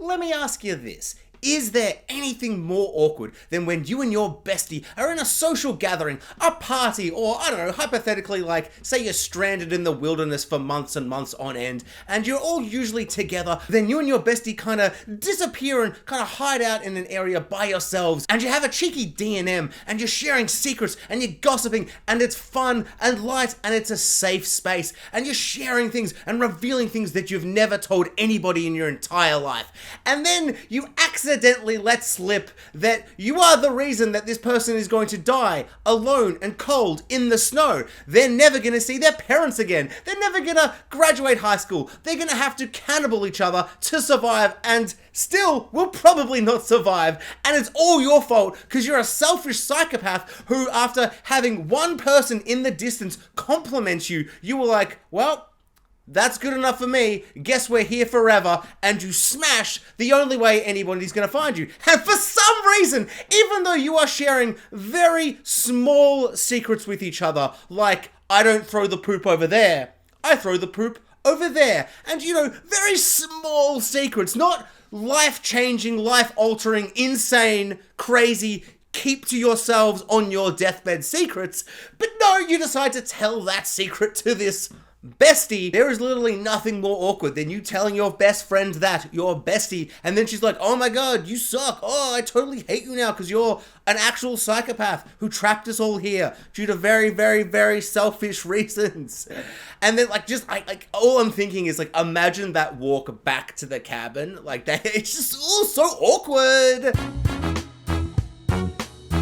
let me ask you this. Is there anything more awkward than when you and your bestie are in a social gathering, a party, or I don't know, hypothetically, like, say you're stranded in the wilderness for months and months on end, and you're all usually together, then you and your bestie kind of disappear and kind of hide out in an area by yourselves, and you have a cheeky D&M, and you're sharing secrets, and you're gossiping, and it's fun and light, and it's a safe space, and you're sharing things and revealing things that you've never told anybody in your entire life. And then you accidentally let slip that you are the reason that this person is going to die alone and cold in the snow. They're never going to see their parents again. They're never going to graduate high school. They're going to have to cannibal each other to survive, and still will probably not survive. And it's all your fault because you're a selfish psychopath who, after having one person in the distance compliment you, you were like, well, that's good enough for me. Guess we're here forever. And you smash the only way anybody's going to find you. And for some reason, even though you are sharing very small secrets with each other, like, I don't throw the poop over there, I throw the poop over there. And, you know, very small secrets, not life-changing, life-altering, insane, crazy, keep to yourselves on your deathbed secrets. But no, you decide to tell that secret to this bestie. There is literally nothing more awkward than you telling your best friend that, your bestie, and then she's like, oh my god, you suck. Oh, I totally hate you now because you're an actual psychopath who trapped us all here due to very, very, very selfish reasons. And then all I'm thinking is like, imagine that walk back to the cabin. Like that, it's just all so awkward.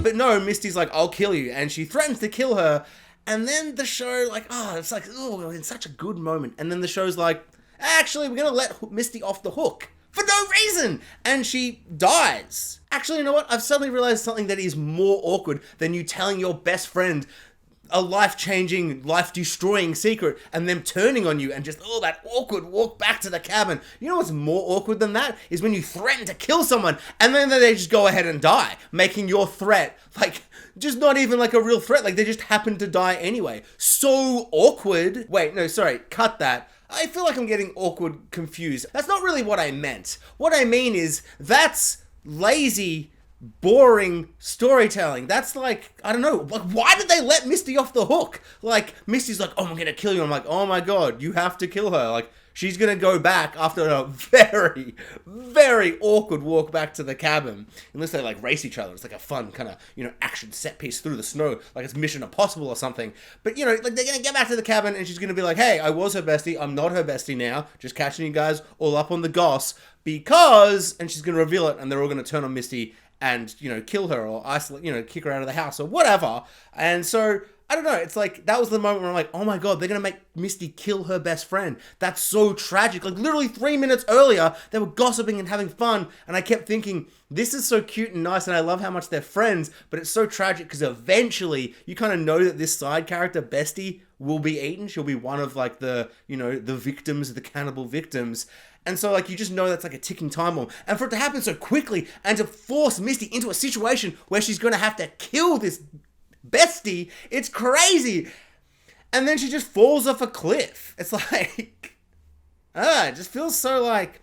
But no, Misty's like, I'll kill you, and she threatens to kill her. And then the show, like, it's like, oh, it's such a good moment. And then the show's like, actually, we're going to let Misty off the hook for no reason. And she dies. Actually, you know what? I've suddenly realized something that is more awkward than you telling your best friend a life-changing, life-destroying secret and them turning on you and just, that awkward walk back to the cabin. You know what's more awkward than that? Is when you threaten to kill someone and then they just go ahead and die, making your threat, like, just not even like a real threat. Like, they just happen to die anyway. So awkward. Wait, no, sorry, cut that. I feel like I'm getting awkward confused. That's not really what I meant. What I mean is, that's lazy, boring storytelling. That's like, I don't know, like, why did they let Misty off the hook? Like, Misty's like, oh, I'm gonna kill you. I'm like, oh my god, you have to kill her. Like, she's gonna go back after a very, very awkward walk back to the cabin. Unless they like race each other. It's like a fun kind of, you know, action set piece through the snow, like it's Mission Impossible or something. But, you know, like, they're gonna get back to the cabin and she's gonna be like, hey, I was her bestie, I'm not her bestie now, just catching you guys all up on the goss because, and she's gonna reveal it, and they're all gonna turn on Misty and, you know, kill her or isolate, you know, kick her out of the house or whatever. And so, I don't know, it's like, that was the moment where I'm like, oh my god, they're gonna make Misty kill her best friend. That's so tragic. Like, literally 3 minutes earlier, they were gossiping and having fun, and I kept thinking, this is so cute and nice, and I love how much they're friends, but it's so tragic because eventually, you kind of know that this side character, Bestie, will be eaten. She'll be one of, like, the, you know, the victims, the cannibal victims. And so, like, you just know that's like a ticking time bomb. And for it to happen so quickly and to force Misty into a situation where she's going to have to kill this bestie, it's crazy. And then she just falls off a cliff. It's like, it just feels so like,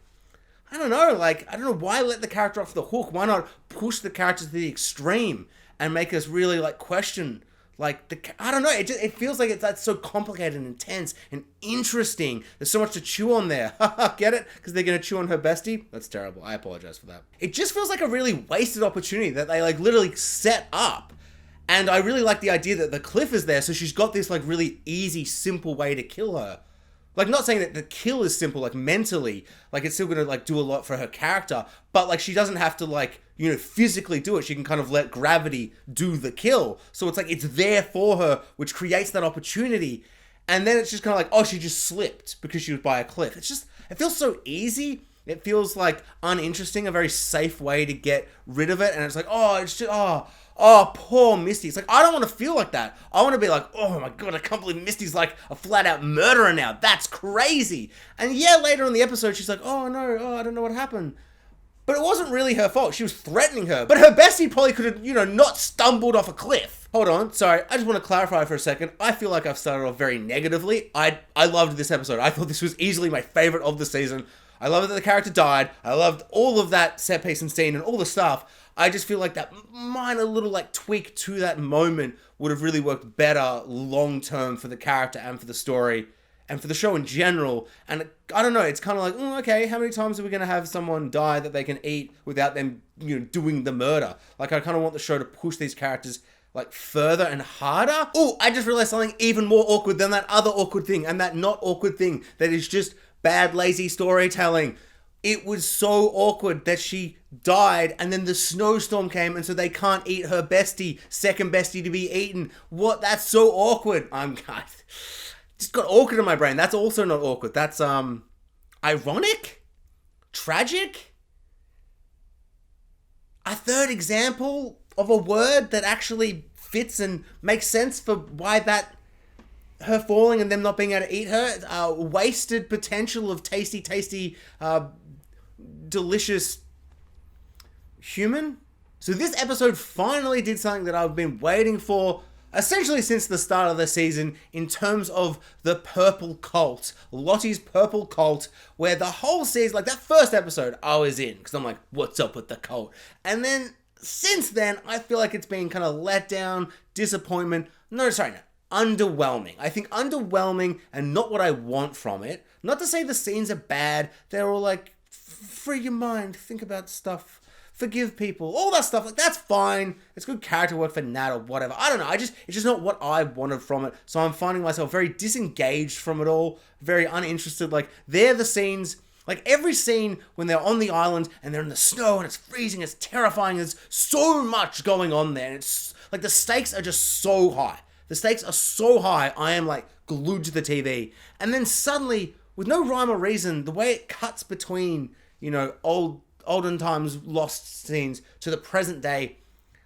I don't know why let the character off the hook? Why not push the character to the extreme and make us really, like, question, like, I don't know, it feels like that's so complicated and intense and interesting. There's so much to chew on there. Get it? Because they're going to chew on her bestie? That's terrible. I apologize for that. It just feels like a really wasted opportunity that they, like, literally set up. And I really like the idea that the cliff is there, so she's got this, like, really easy, simple way to kill her. Like, not saying that the kill is simple, like, mentally, like, it's still gonna, like, do a lot for her character, but, like, she doesn't have to, like, you know, physically do it. She can kind of let gravity do the kill. So it's like, it's there for her, which creates that opportunity. And then it's just kind of like, oh, she just slipped because she was by a cliff. It's just, it feels so easy. It feels, like, uninteresting, a very safe way to get rid of it. And it's like, oh, it's just, oh, poor Misty. It's like, I don't want to feel like that. I want to be like, oh my god, I can't believe Misty's like a flat out murderer now. That's crazy. And yeah, later in the episode, she's like, oh no, I don't know what happened. But it wasn't really her fault. She was threatening her. But her bestie probably could have, you know, not stumbled off a cliff. Hold on, sorry, I just want to clarify for a second. I feel like I've started off very negatively. I loved this episode. I thought this was easily my favorite of the season. I love that the character died. I loved all of that set piece and scene and all the stuff. I just feel like that minor little like tweak to that moment would have really worked better long term for the character and for the story and for the show in general. And I don't know, it's kind of like, okay, how many times are we going to have someone die that they can eat without them, doing the murder? Like, I kind of want the show to push these characters like further and harder. Oh, I just realized something even more awkward than that other awkward thing, and that not awkward thing that is just bad, lazy storytelling. It was so awkward that she died and then the snowstorm came and so they can't eat her bestie, second bestie to be eaten. What? That's so awkward. Just got awkward in my brain. That's also not awkward. That's ironic, tragic. A third example of a word that actually fits and makes sense for why that her falling and them not being able to eat her, wasted potential of tasty, delicious human. So this episode finally did something that I've been waiting for essentially since the start of the season in terms of the purple cult, Lottie's purple cult, where the whole season, like that first episode, I was in because I'm like, what's up with the cult? And then since then, I feel like it's been kind of let down, disappointment. Underwhelming. I think underwhelming and not what I want from it. Not to say the scenes are bad. They're all like, free your mind, think about stuff, forgive people, all that stuff. Like, that's fine. It's good character work for Nat or whatever. I don't know. It's just not what I wanted from it. So I'm finding myself very disengaged from it all, very uninterested. Like, they're the scenes, like every scene when they're on the island and they're in the snow and it's freezing, it's terrifying, there's so much going on there. And it's like the stakes are just so high. The stakes are so high, I am like glued to the TV. And then suddenly, with no rhyme or reason, the way it cuts between, olden times lost scenes to the present day,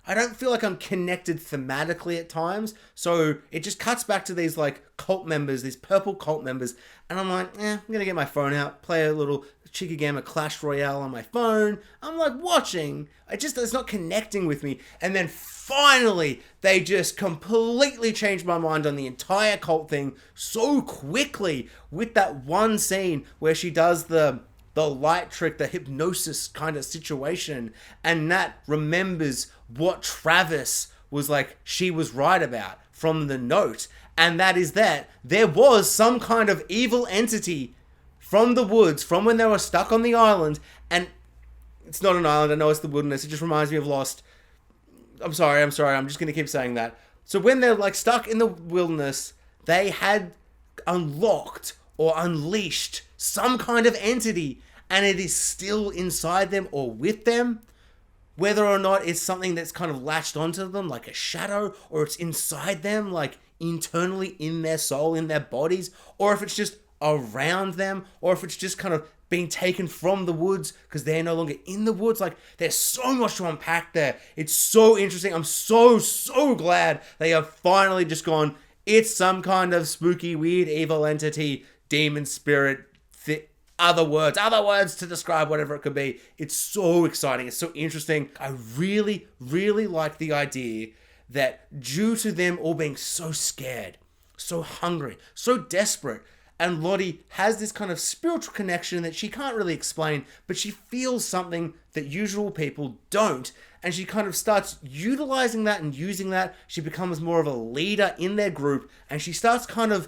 I don't feel like I'm connected thematically at times. So it just cuts back to these like cult members, these purple cult members. And I'm like, I'm going to get my phone out, play a little cheeky game of Clash Royale on my phone. I'm like watching. It's not connecting with me. And then finally, they just completely changed my mind on the entire cult thing so quickly with that one scene where she does the light trick, the hypnosis kind of situation, and Nat remembers what Travis was like she was right about from the note, and that is that there was some kind of evil entity from the woods, from when they were stuck on the island, and it's not an island, I know it's the wilderness, it just reminds me of Lost. I'm sorry, I'm just going to keep saying that. So when they're like stuck in the wilderness, they had unlocked or unleashed some kind of entity, and it is still inside them or with them. Whether or not it's something that's kind of latched onto them, like a shadow, or it's inside them, like internally in their soul, in their bodies, or if it's just around them, or if it's just kind of being taken from the woods because they're no longer in the woods. Like, there's so much to unpack there. It's so interesting. I'm so glad they have finally just gone, it's some kind of spooky, weird, evil entity, demon spirit, other words to describe whatever it could be. It's so exciting. It's so interesting. I really, really like the idea that due to them all being so scared, so hungry, so desperate, and Lottie has this kind of spiritual connection that she can't really explain, but she feels something that usual people don't. And she kind of starts utilizing that and using that. She becomes more of a leader in their group. And she starts kind of,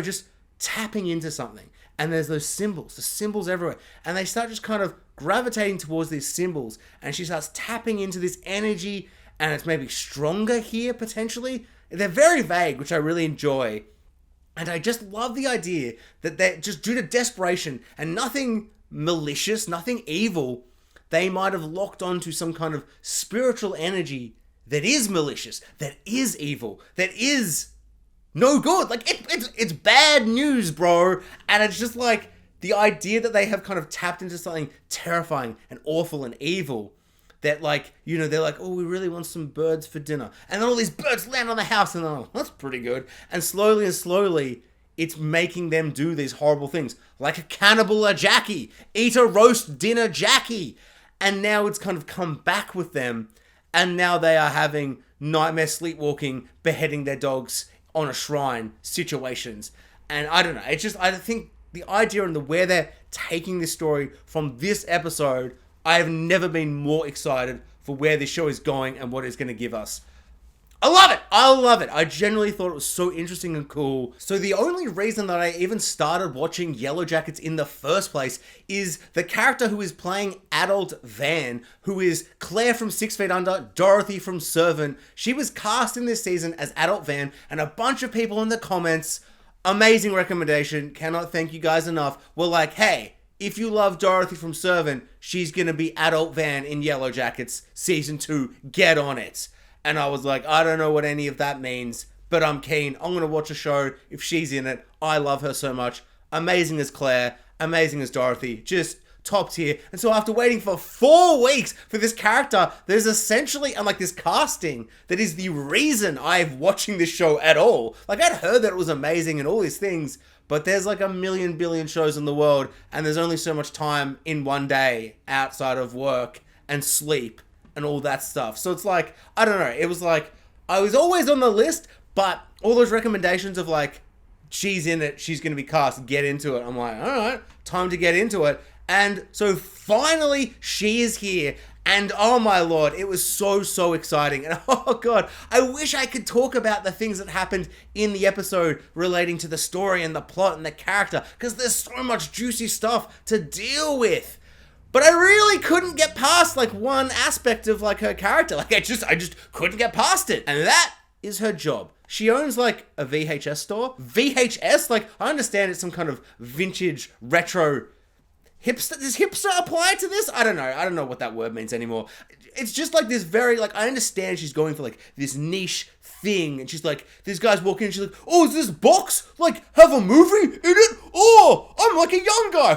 just tapping into something. And there's those symbols, the symbols everywhere. And they start just kind of gravitating towards these symbols. And she starts tapping into this energy. And it's maybe stronger here, potentially. They're very vague, which I really enjoy. And I just love the idea that they're just due to desperation and nothing malicious, nothing evil, they might have locked onto some kind of spiritual energy that is malicious, that is evil, that is no good. Like, it's bad news, bro. And it's just like the idea that they have kind of tapped into something terrifying and awful and evil. That, like, they're like, oh, we really want some birds for dinner. And then all these birds land on the house, and they're like, that's pretty good. And slowly, it's making them do these horrible things. Like a cannibal a Jackie. Eat a roast dinner Jackie. And now it's kind of come back with them. And now they are having nightmare sleepwalking, beheading their dogs on a shrine situations. And I don't know. It's just, I think the idea and where they're taking this story from this episode, I have never been more excited for where this show is going and what it's going to give us. I love it! I love it! I genuinely thought it was so interesting and cool. So the only reason that I even started watching Yellowjackets in the first place is the character who is playing adult Van, who is Claire from 6 Feet Under, Dorothy from Servant. She was cast in this season as adult Van, and a bunch of people in the comments, amazing recommendation, cannot thank you guys enough, were like, hey, if you love Dorothy from Servant, she's gonna be adult Van in Yellowjackets Season 2, get on it. And I was like, I don't know what any of that means, but I'm keen. I'm going to watch a show if she's in it. I love her so much. Amazing as Claire. Amazing as Dorothy. Just top tier. And so after waiting for 4 weeks for this character, there's essentially, and like this casting, that is the reason I'm watching this show at all. Like I'd heard that it was amazing and all these things, but there's like a million billion shows in the world, and there's only so much time in one day outside of work and sleep and all that stuff. So it's like, I don't know, it was like, I was always on the list, but all those recommendations of like, she's in it, she's going to be cast, get into it. I'm like, all right, time to get into it. And so finally, she is here. And oh my lord, it was so exciting. And oh god, I wish I could talk about the things that happened in the episode relating to the story and the plot and the character, because there's so much juicy stuff to deal with. But I really couldn't get past like one aspect of like her character. Like I just couldn't get past it. And that is her job. She owns like a VHS store. VHS? Like I understand it's some kind of vintage retro hipster. Does hipster apply to this? I don't know. I don't know what that word means anymore. It's just like this very, like, I understand she's going for like this niche thing. And she's like, these guys walk in and she's like, oh, is this box like have a movie in it? Oh, I'm like a young guy.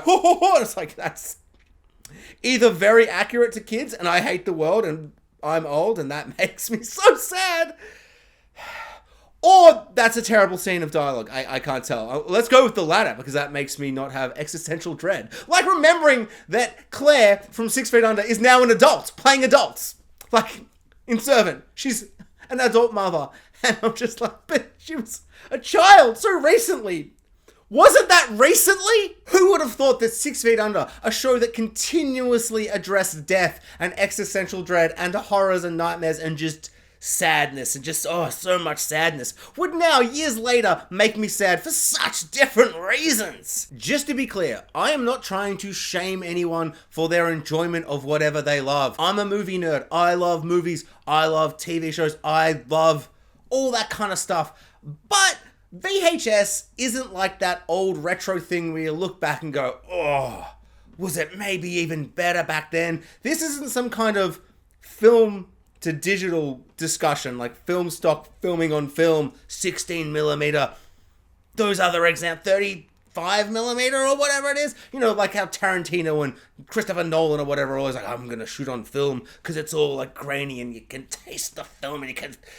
It's like, that's either very accurate to kids and I hate the world and I'm old and that makes me so sad, or that's a terrible scene of dialogue. I can't tell. Let's go with the latter, because that makes me not have existential dread. Like remembering that Claire from 6 Feet Under is now an adult, playing adults. Like, in Servant, she's an adult mother. And I'm just like, but she was a child so recently. Wasn't that recently? Who would have thought that 6 Feet Under, a show that continuously addressed death and existential dread and horrors and nightmares and just sadness and just, oh, so much sadness, would now, years later, make me sad for such different reasons? Just to be clear, I am not trying to shame anyone for their enjoyment of whatever they love. I'm a movie nerd. I love movies. I love TV shows. I love all that kind of stuff. But VHS isn't like that old retro thing where you look back and go, oh, was it maybe even better back then? This isn't some kind of film to digital discussion, like film stock, filming on film, 16mm, those other examples, 35mm or whatever it is. You know, like how Tarantino and Christopher Nolan or whatever are always like, I'm gonna shoot on film because it's all like grainy and you can taste the film and you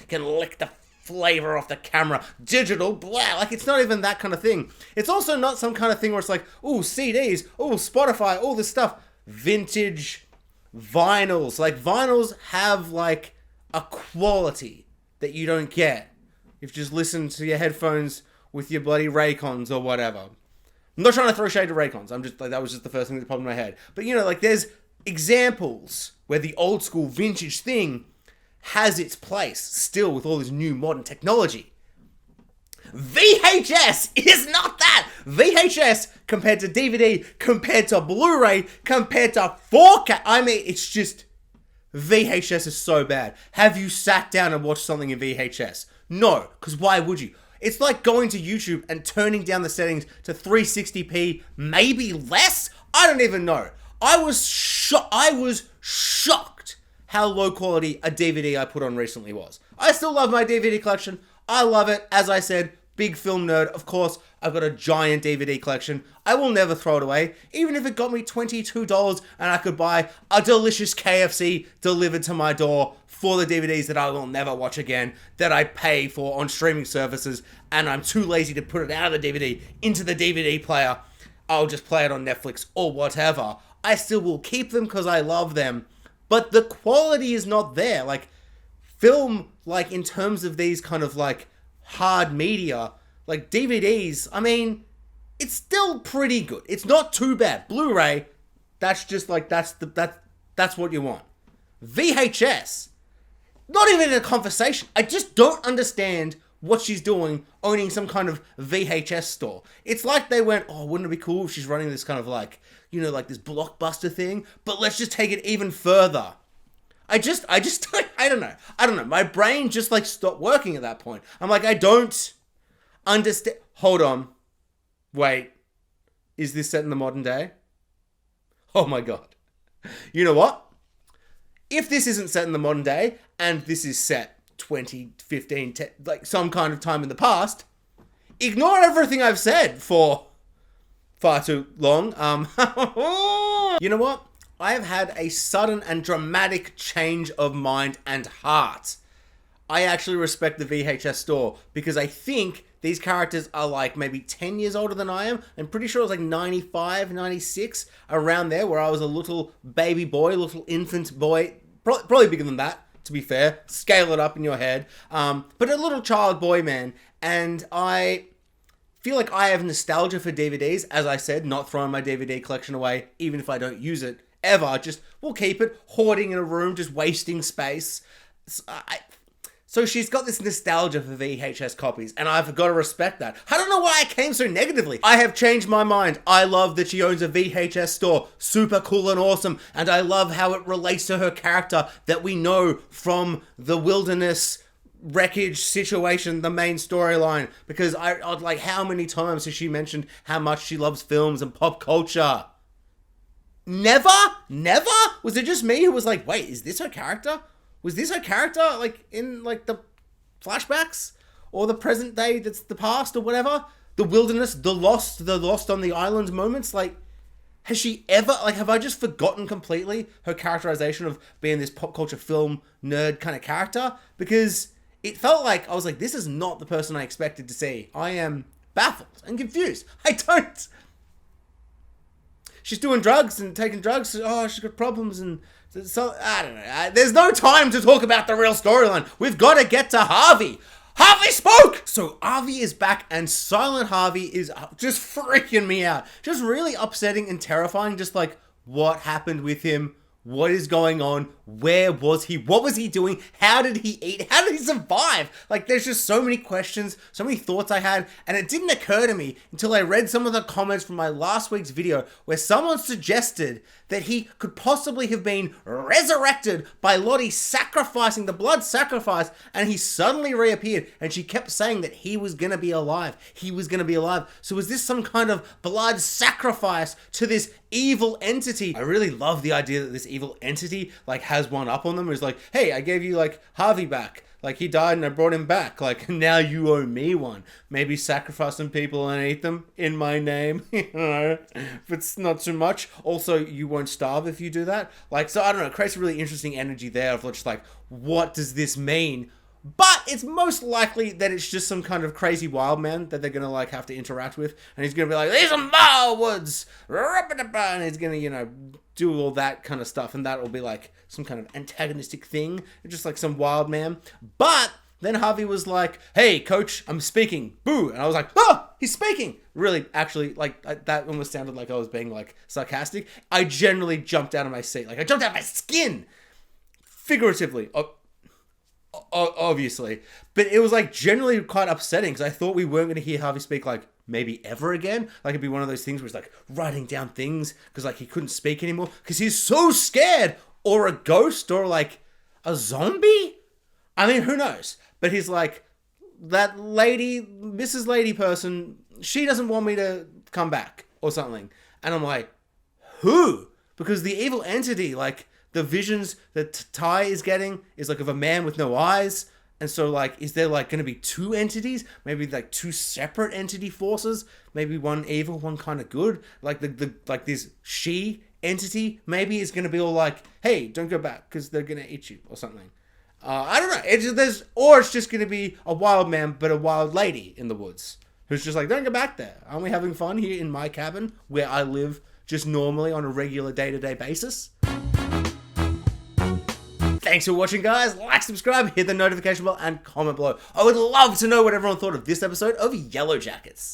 can lick the flavor off the camera. Digital, blah. Like, it's not even that kind of thing. It's also not some kind of thing where it's like, ooh, CDs, ooh, Spotify, all this stuff. Vintage vinyls. Like, vinyls have, like, a quality that you don't get if you just listen to your headphones with your bloody Raycons or whatever. I'm not trying to throw shade to Raycons. I'm just, like, that was just the first thing that popped in my head. But, you know, like, there's examples where the old school vintage thing has its place still with all this new modern technology. VHS is not that. VHS compared to DVD, compared to Blu-ray, compared to 4K. I mean, it's just, VHS is so bad. Have you sat down and watched something in VHS? No, because why would you? It's like going to YouTube and turning down the settings to 360p, maybe less? I don't even know. I was shocked how low quality a DVD I put on recently was. I still love my DVD collection. I love it. As I said, big film nerd. Of course, I've got a giant DVD collection. I will never throw it away. Even if it got me $22 and I could buy a delicious KFC delivered to my door for the DVDs that I will never watch again, that I pay for on streaming services, and I'm too lazy to put it out of the DVD into the DVD player, I'll just play it on Netflix or whatever. I still will keep them because I love them. But the quality is not there. Like, film, like, in terms of these kind of, like, hard media, like, DVDs, I mean, it's still pretty good. It's not too bad. Blu-ray, that's just like, that's what you want. VHS, not even in a conversation. I just don't understand what she's doing owning some kind of VHS store. It's like they went, oh, wouldn't it be cool if she's running this kind of like, you know, like this Blockbuster thing, but let's just take it even further. I don't know. My brain just like stopped working at that point. I'm like, I don't understand. Hold on. Wait. Is this set in the modern day? Oh my God. You know what? If this isn't set in the modern day and this is set 2015, like some kind of time in the past, ignore everything I've said for far too long. You know what? I have had a sudden and dramatic change of mind and heart. I actually respect the VHS store because I think these characters are like maybe 10 years older than I am. I'm pretty sure it was like 95, 96, around there, where I was a little baby boy, little infant boy, probably bigger than that, to be fair. Scale it up in your head. But a little child boy, man. And I feel like I have nostalgia for DVDs. As I said, not throwing my DVD collection away, even if I don't use it ever. Just, we'll keep it, hoarding in a room, just wasting space. So she's got this nostalgia for VHS copies, and I've got to respect that. I don't know why I came so negatively. I have changed my mind. I love that she owns a VHS store. Super cool and awesome. And I love how it relates to her character that we know from the wilderness wreckage situation, the main storyline. Because I like, how many times has she mentioned how much she loves films and pop culture? Never? Was it just me who was like, wait, is this her character? Was this her character, like, in, like, the flashbacks? Or the present day that's the past or whatever? The wilderness, the lost on the island moments? Like, has she ever, like, have I just forgotten completely her characterization of being this pop culture film nerd kind of character? Because it felt like, I was like, this is not the person I expected to see. I am baffled and confused. I don't. She's doing drugs and taking drugs. Oh, she's got problems and... So, I don't know. There's no time to talk about the real storyline. We've got to get to Harvey. Harvey spoke! So Harvey is back, and Silent Harvey is just freaking me out. Just really upsetting and terrifying. Just like, what happened with him? What is going on? Where was he? What was he doing? How did he eat? How did he survive? Like, there's just so many questions, so many thoughts I had, and it didn't occur to me until I read some of the comments from my last week's video where someone suggested that he could possibly have been resurrected by Lottie sacrificing the blood sacrifice, and he suddenly reappeared, and she kept saying that he was gonna be alive. He was gonna be alive. So was this some kind of blood sacrifice to this evil entity? I really love the idea that this evil entity, like, has one up on them. It's like, hey, I gave you, like, Harvey back. Like, he died and I brought him back. Like, now you owe me one. Maybe sacrifice some people and eat them in my name. You know, if it's not too much. Also, you won't starve if you do that. Like, so I don't know. It creates a really interesting energy there of just like, what does this mean? But it's most likely that it's just some kind of crazy wild man that they're going to, like, have to interact with. And he's going to be like, these are my woods. And he's going to, you know, do all that kind of stuff. And that will be, like, some kind of antagonistic thing. Just like some wild man. But then Harvey was like, hey, coach, I'm speaking. Boo. And I was like, oh, he's speaking. Really, actually, like, that almost sounded like I was being, like, sarcastic. I generally jumped out of my seat. Like, I jumped out of my skin. Figuratively. Obviously, but it was like generally quite upsetting because I thought we weren't going to hear Harvey speak like maybe ever again. Like, it'd be one of those things where he's like writing down things because like he couldn't speak anymore because he's so scared, or a ghost, or like a zombie. I mean, who knows? But he's like, that lady, Mrs. Lady person, she doesn't want me to come back or something. And I'm like, who? Because the evil entity, like, the visions that Ty is getting is like of a man with no eyes. And so, like, is there like going to be two entities? Maybe like two separate entity forces? Maybe one evil, one kind of good? Like like this she entity maybe is going to be all like, hey, don't go back because they're going to eat you or something. I don't know. It's just going to be a wild man, but a wild lady in the woods who's just like, don't go back there. Aren't we having fun here in my cabin where I live just normally on a regular day-to-day basis? Thanks for watching, guys. Like, subscribe, hit the notification bell, and comment below. I would love to know what everyone thought of this episode of Yellowjackets.